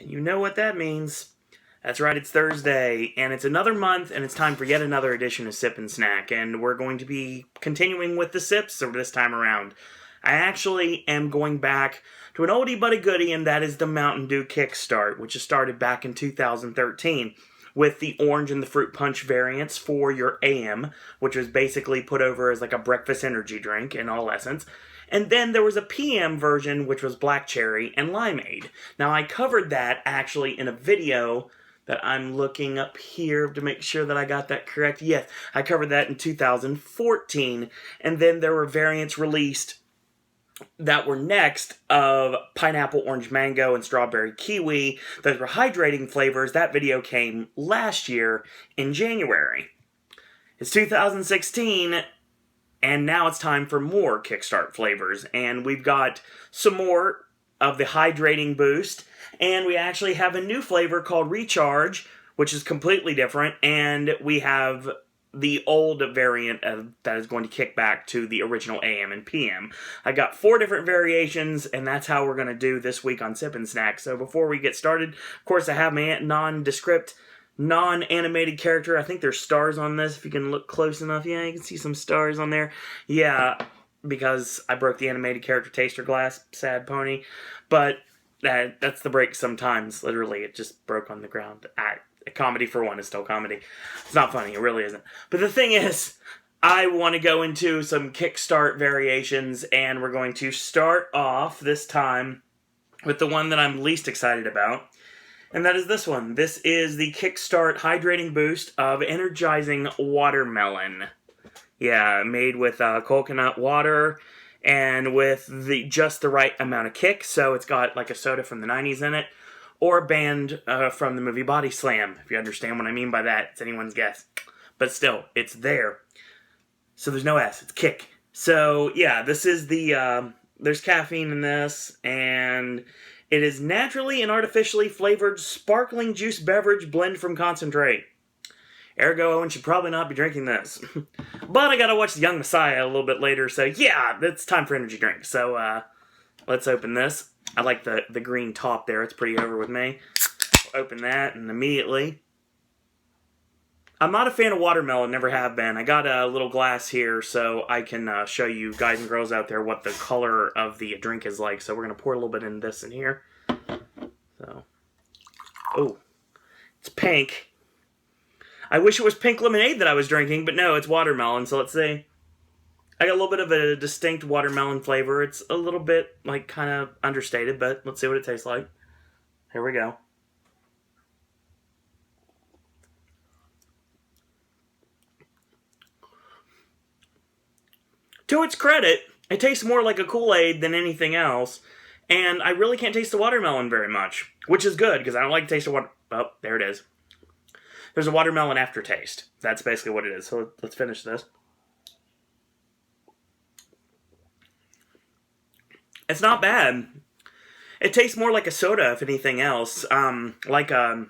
You know what that means. That's right, it's Thursday, and it's another month, and it's time for yet another edition of Sip and Snack, and we're going to be continuing with the sips this time around. I actually am going back to an oldie but a goodie, and that is the Mountain Dew Kickstart, which was started back in 2013 with the orange and the fruit punch variants for your AM, which was basically put over as like a breakfast energy drink in all essence. And then there was a PM version, which was black cherry and limeade. Now, I covered that actually in a video that I'm looking up here to make sure that I got that correct. Yes, I covered that in 2014. And then there were variants released that were next of pineapple, orange, mango, and strawberry kiwi. Those were hydrating flavors. That video came last year in January. It's 2016, and now it's time for more Kickstart flavors. And we've got some more of the Hydrating Boost, and we actually have a new flavor called Recharge, which is completely different, and we have the old variant that is going to kick back to the original AM and PM. I got 4 different variations, and that's how we're going to do this week on Sip and Snack. So before we get started, of course, I have my nondescript, non-animated character. I think there's stars on this, if you can look close enough. Yeah, you can see some stars on there. Yeah, because I broke the animated character taster glass. Sad pony. But that's the break sometimes. Literally, it just broke on the ground. A comedy for one is still comedy. It's not funny, it really isn't. But the thing is, I want to go into some Kickstart variations, and we're going to start off this time with the one that I'm least excited about, and that is this one. This is the Kickstart Hydrating Boost of Energizing Watermelon. Yeah, made with coconut water and with just the right amount of kick, so it's got like a soda from the 90s in it, or a band from the movie Body Slam, if you understand what I mean by that. It's anyone's guess. But still, it's there. So there's no S, it's kick. So yeah, this is the, there's caffeine in this, and it is naturally and artificially flavored sparkling juice beverage blend from concentrate. Ergo, Owen should probably not be drinking this. But I gotta watch The Young Messiah a little bit later, so yeah, it's time for energy drink. So let's open this. I like the green top there. It's pretty over with me. Open that, and immediately, I'm not a fan of watermelon, never have been. I got a little glass here so I can show you guys and girls out there what the color of the drink is like. So we're going to pour a little bit in this in here. So, oh, it's pink. I wish it was pink lemonade that I was drinking, but no, it's watermelon. So let's see. I got a little bit of a distinct watermelon flavor. It's a little bit, like, kind of understated, but let's see what it tastes like. Here we go. To its credit, it tastes more like a Kool-Aid than anything else, and I really can't taste the watermelon very much, which is good, because I don't like the taste of water. Oh, there it is. There's a watermelon aftertaste. That's basically what it is. So let's finish this. It's not bad. It tastes more like a soda, if anything else. Like a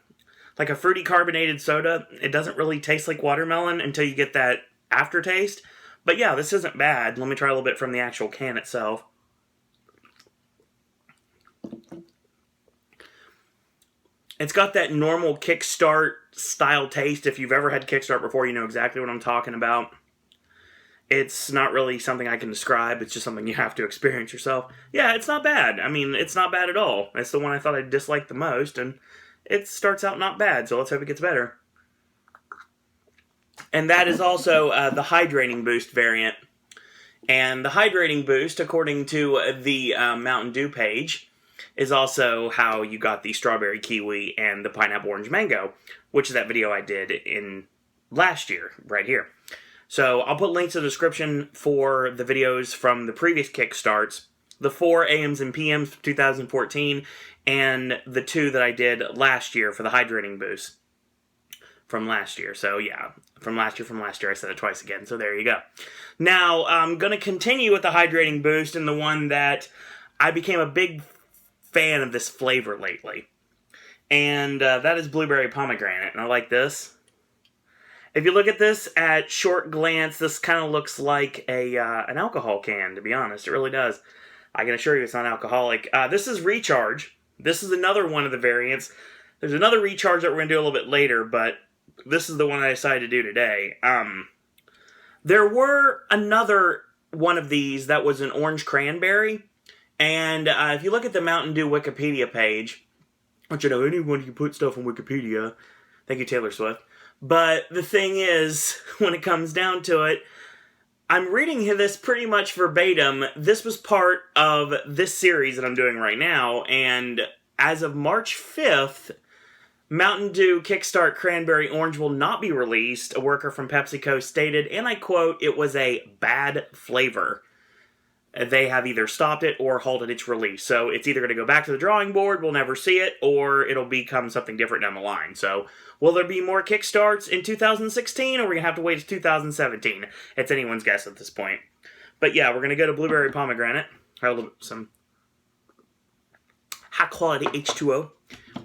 fruity carbonated soda. It doesn't really taste like watermelon until you get that aftertaste. But yeah, this isn't bad. Let me try a little bit from the actual can itself. It's got that normal Kickstart style taste. If you've ever had Kickstart before, you know exactly what I'm talking about. It's not really something I can describe. It's just something you have to experience yourself. Yeah, it's not bad. I mean, it's not bad at all. It's the one I thought I'd dislike the most, and it starts out not bad, so let's hope it gets better. And that is also the Hydrating Boost variant. And the Hydrating Boost, according to the Mountain Dew page, is also how you got the strawberry kiwi and the pineapple orange mango, which is that video I did in last year, right here. So I'll put links in the description for the videos from the previous Kickstarts, the 4 AMs and PMs from 2014, and the 2 that I did last year for the Hydrating Boost from last year. So yeah, from last year, I said it twice again, so there you go. Now, I'm going to continue with the Hydrating Boost, and the one that I became a big fan of this flavor lately. And that is Blueberry Pomegranate, and I like this. If you look at this at short glance, this kind of looks like an alcohol can, to be honest. It really does. I can assure you it's not alcoholic. This is Recharge, This is another one of the variants. There's another recharge that we're going to do a little bit later, but this is the one I decided to do today. There were another one of these that was an orange cranberry, and if you look at the Mountain Dew Wikipedia page, which you know anyone can put stuff on Wikipedia. Thank you, Taylor Swift. But the thing is, when it comes down to it, I'm reading this pretty much verbatim. This was part of this series that I'm doing right now, and as of March 5th, Mountain Dew Kickstart Cranberry Orange will not be released. A worker from PepsiCo stated, and I quote, "It was a bad flavor." They have either stopped it or halted its release. So it's either going to go back to the drawing board, we'll never see it, or it'll become something different down the line. So will there be more Kickstarts in 2016, or are we going to have to wait to 2017? It's anyone's guess at this point. But yeah, we're going to go to Blueberry Pomegranate. Some high-quality H2O.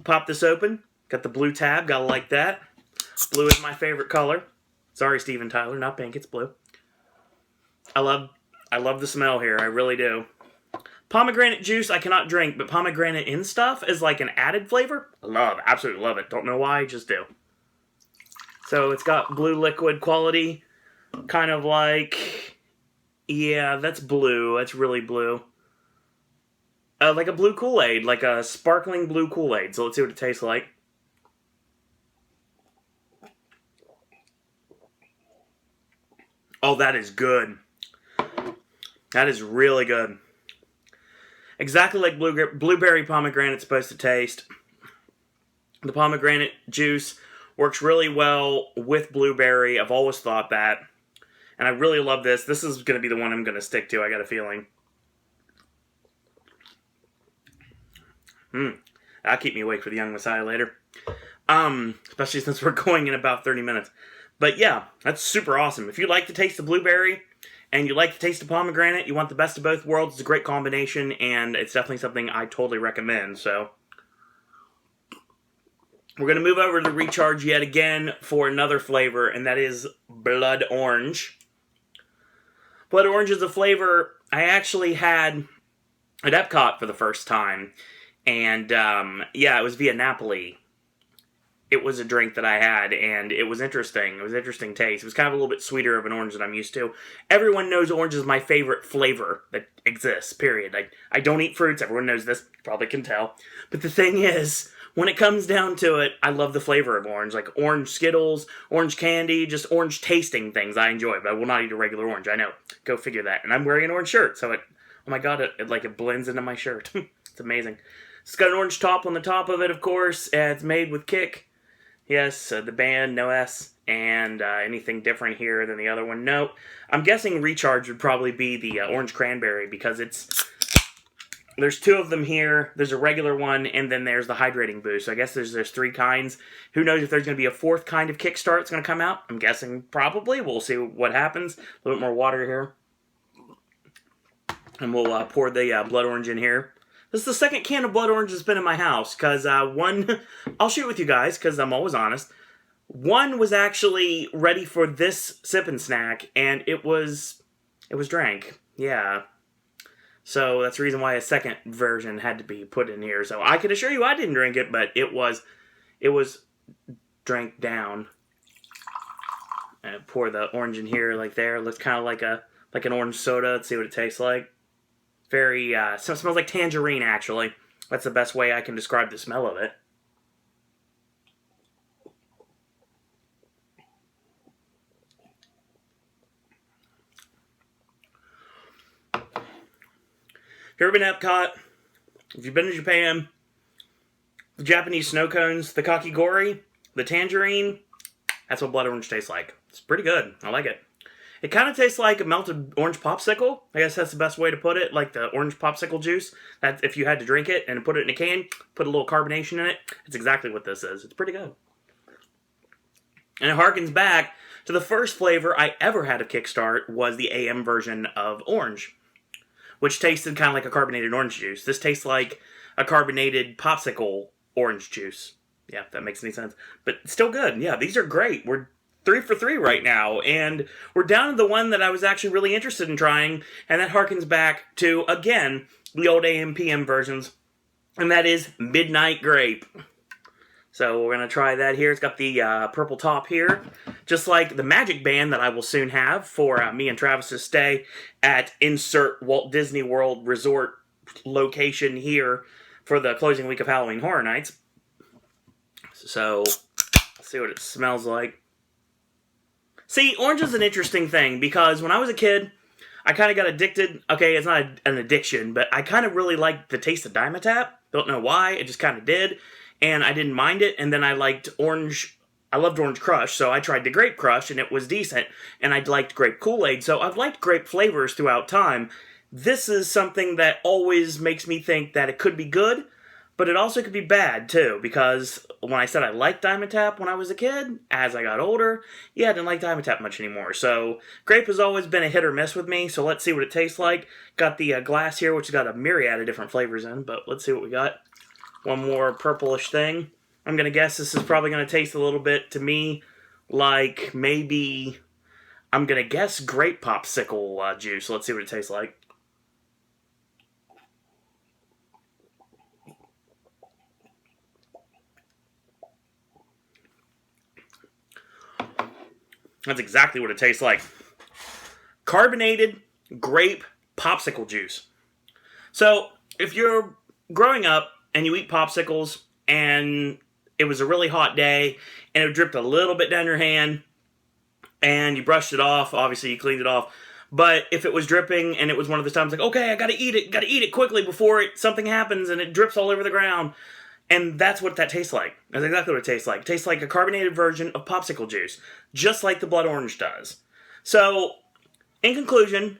Pop this open. Got the blue tab. Gotta like that. Blue is my favorite color. Sorry, Steven Tyler. Not pink. It's blue. I love the smell here. I really do. Pomegranate juice I cannot drink, but pomegranate in stuff is like an added flavor. I love. Absolutely love it. Don't know why. Just do. So it's got blue liquid quality. Kind of like... Yeah, that's blue. That's really blue. Like a blue Kool-Aid. Like a sparkling blue Kool-Aid. So let's see what it tastes like. Oh, that is good. That is really good. Exactly like blueberry pomegranate's supposed to taste. The pomegranate juice works really well with blueberry. I've always thought that. And I really love this. This is going to be the one I'm going to stick to, I got a feeling. That'll keep me awake for the Young Messiah later. Especially since we're going in about 30 minutes. But yeah, that's super awesome. If you like the taste of blueberry and you like the taste of pomegranate, you want the best of both worlds, it's a great combination, and it's definitely something I totally recommend. So we're going to move over to the recharge yet again for another flavor, and that is Blood Orange. Blood Orange is a flavor I actually had at Epcot for the first time. And yeah, it was via Napoli. It was a drink that I had, and it was interesting. It was an interesting taste. It was kind of a little bit sweeter of an orange than I'm used to. Everyone knows orange is my favorite flavor that exists, period. I don't eat fruits. Everyone knows this. Probably can tell. But the thing is, when it comes down to it, I love the flavor of orange. Like orange Skittles, orange candy, just orange tasting things I enjoy. But I will not eat a regular orange. I know. Go figure that. And I'm wearing an orange shirt, so oh my god, it blends into my shirt. It's amazing. It's got an orange top on the top of it, of course. It's made with Kick. Yes, the band, no S, and anything different here than the other one? No. I'm guessing Recharge would probably be the Orange Cranberry, because there's two of them here. There's a regular one, and then there's the Hydrating Boost. So I guess there's three kinds. Who knows if there's going to be a fourth kind of Kickstart that's going to come out? I'm guessing probably. We'll see what happens. A little bit more water here. And we'll pour the Blood Orange in here. This is the second can of Blood Orange that's been in my house, because one, I'll shoot with you guys, because I'm always honest. One was actually ready for this sip and snack, and it was drank. Yeah. So that's the reason why a second version had to be put in here. So I can assure you I didn't drink it, but it was drank down. And pour the orange in here, like there. It looks kind of like an orange soda. Let's see what it tastes like. Very, so it smells like tangerine, actually. That's the best way I can describe the smell of it. If you've ever been to Epcot, if you've been to Japan, the Japanese snow cones, the kakigori, the tangerine, that's what Blood Orange tastes like. It's pretty good. I like it. It kind of tastes like a melted orange popsicle. I guess that's the best way to put it, like the orange popsicle juice. That if you had to drink it and put it in a can, put a little carbonation in it, it's exactly what this is. It's pretty good. And it harkens back to the first flavor I ever had of Kickstart was the AM version of orange, which tasted kind of like a carbonated orange juice. This tastes like a carbonated popsicle orange juice. Yeah, if that makes any sense. But still good. Yeah, these are great. We're 3 for 3 right now, and we're down to the one that I was actually really interested in trying, and that harkens back to, again, the old AM/PM versions and that is Midnight Grape. So we're going to try that here. It's got the purple top here, just like the Magic Band that I will soon have for me and Travis's stay at insert Walt Disney World Resort location here for the closing week of Halloween Horror Nights. So, let's see what it smells like. See, orange is an interesting thing, because when I was a kid, I kind of got addicted. Okay, it's not an addiction, but I kind of really liked the taste of Dimetapp. Don't know why, it just kind of did. And I didn't mind it, and then I liked orange. I loved Orange Crush, so I tried the Grape Crush, and it was decent. And I liked Grape Kool-Aid, so I've liked grape flavors throughout time. This is something that always makes me think that it could be good, but it also could be bad, too, because when I said I liked Dimetapp when I was a kid, as I got older, yeah, I didn't like Dimetapp much anymore. So, grape has always been a hit or miss with me, so let's see what it tastes like. Got the glass here, which has got a myriad of different flavors in, but let's see what we got. One more purplish thing. I'm going to guess this is probably going to taste a little bit, to me, like maybe, I'm going to guess grape popsicle juice. Let's see what it tastes like. That's exactly what it tastes like. Carbonated grape popsicle juice. So, if you're growing up and you eat popsicles and it was a really hot day and it dripped a little bit down your hand and you brushed it off, obviously you cleaned it off, but if it was dripping and it was one of those times like, okay, I gotta eat it quickly before something happens and it drips all over the ground. And that's what that tastes like. That's exactly what it tastes like. It tastes like a carbonated version of popsicle juice, just like the blood orange does. So, in conclusion,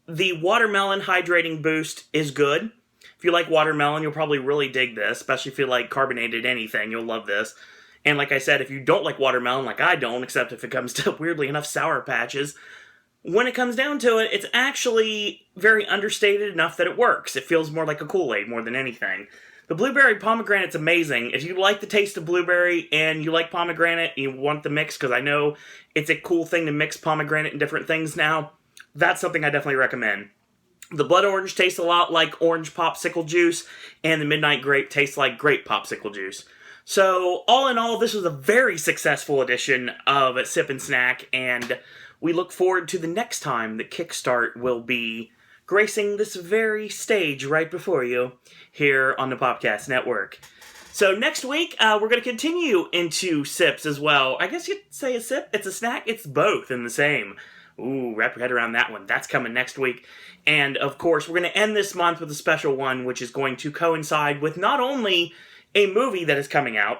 the Watermelon Hydrating Boost is good. If you like watermelon, you'll probably really dig this, especially if you like carbonated anything, you'll love this. And like I said, if you don't like watermelon, like I don't, except if it comes to, weirdly enough, Sour Patches, when it comes down to it, it's actually very understated enough that it works. It feels more like a Kool-Aid more than anything. The blueberry pomegranate's amazing. If you like the taste of blueberry and you like pomegranate and you want the mix, because I know it's a cool thing to mix pomegranate and different things now, that's something I definitely recommend. The blood orange tastes a lot like orange popsicle juice, and the Midnight Grape tastes like grape popsicle juice. So, all in all, this was a very successful edition of Sip and Snack, and we look forward to the next time that Kickstart will be gracing this very stage right before you here on the Popcast Network. So next week, we're going to continue into sips as well. I guess you'd say a sip, it's a snack, it's both in the same. Ooh, wrap your head around that one. That's coming next week. And of course, we're going to end this month with a special one, which is going to coincide with not only a movie that is coming out,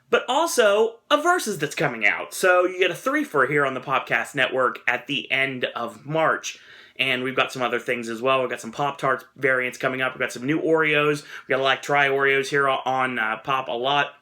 but also a Versus that's coming out. So you get a three-fer here on the Popcast Network at the end of March. And we've got some other things as well. We've got some Pop-Tarts variants coming up. We've got some new Oreos. We've got to like try Oreos here on Pop a lot.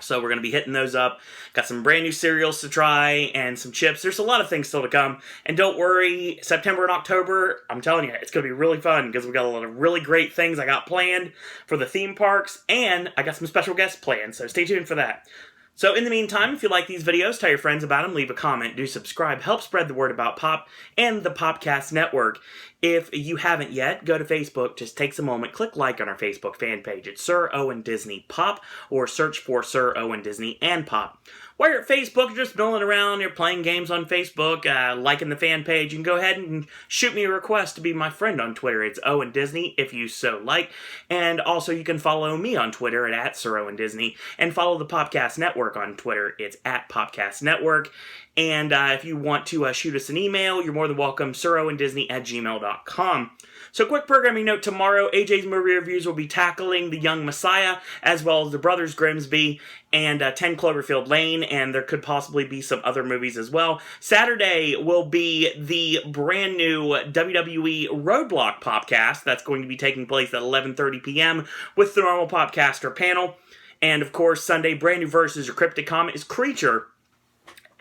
So we're going to be hitting those up. Got some brand new cereals to try and some chips. There's a lot of things still to come. And don't worry, September and October, I'm telling you, it's going to be really fun because we've got a lot of really great things I got planned for the theme parks. And I got some special guests planned, so stay tuned for that. So in the meantime, if you like these videos, tell your friends about them, leave a comment, do subscribe, help spread the word about Pop and the Popcast Network. If you haven't yet, go to Facebook, just takes a moment, click like on our Facebook fan page. It's Sir Owen Disney Pop, or search for Sir Owen Disney and Pop. While you're at Facebook, you're just milling around, you're playing games on Facebook, liking the fan page, you can go ahead and shoot me a request to be my friend on Twitter. It's Owen Disney, if you so like. And also you can follow me on Twitter at Sir Owen Disney, and follow the Popcast Network on Twitter. It's at Popcast Network. And if you want to shoot us an email, you're more than welcome, siroandisney@gmail.com. So quick programming note, tomorrow AJ's movie reviews will be tackling The Young Messiah, as well as The Brothers Grimsby and 10 Cloverfield Lane, and there could possibly be some other movies as well. Saturday will be the brand new WWE Roadblock Popcast. That's going to be taking place at 11:30 p.m. with the normal Popcaster panel. And of course, Sunday, brand new Versus, your cryptic comment is Creature.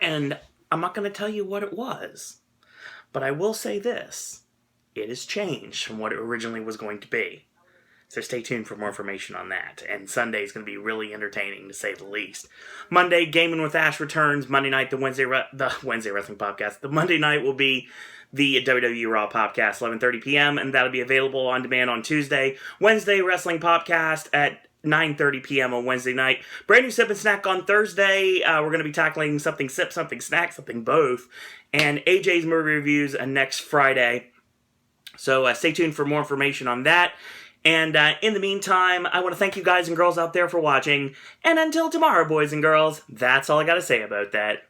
And I'm not going to tell you what it was, but I will say this. It has changed from what it originally was going to be. So stay tuned for more information on that. And Sunday is going to be really entertaining, to say the least. Monday, Gaming with Ash returns. Monday night, the Wednesday Wrestling Podcast. The Monday night will be the WWE Raw Podcast, 11:30 p.m., and that'll be available on demand on Tuesday. Wednesday, Wrestling Podcast at 9:30 p.m. on Wednesday night. Brand new Sip and Snack on Thursday. We're going to be tackling something sip, something snack, something both. And AJ's movie reviews next Friday. So stay tuned for more information on that. And in the meantime, I want to thank you guys and girls out there for watching. And until tomorrow, boys and girls, that's all I got to say about that.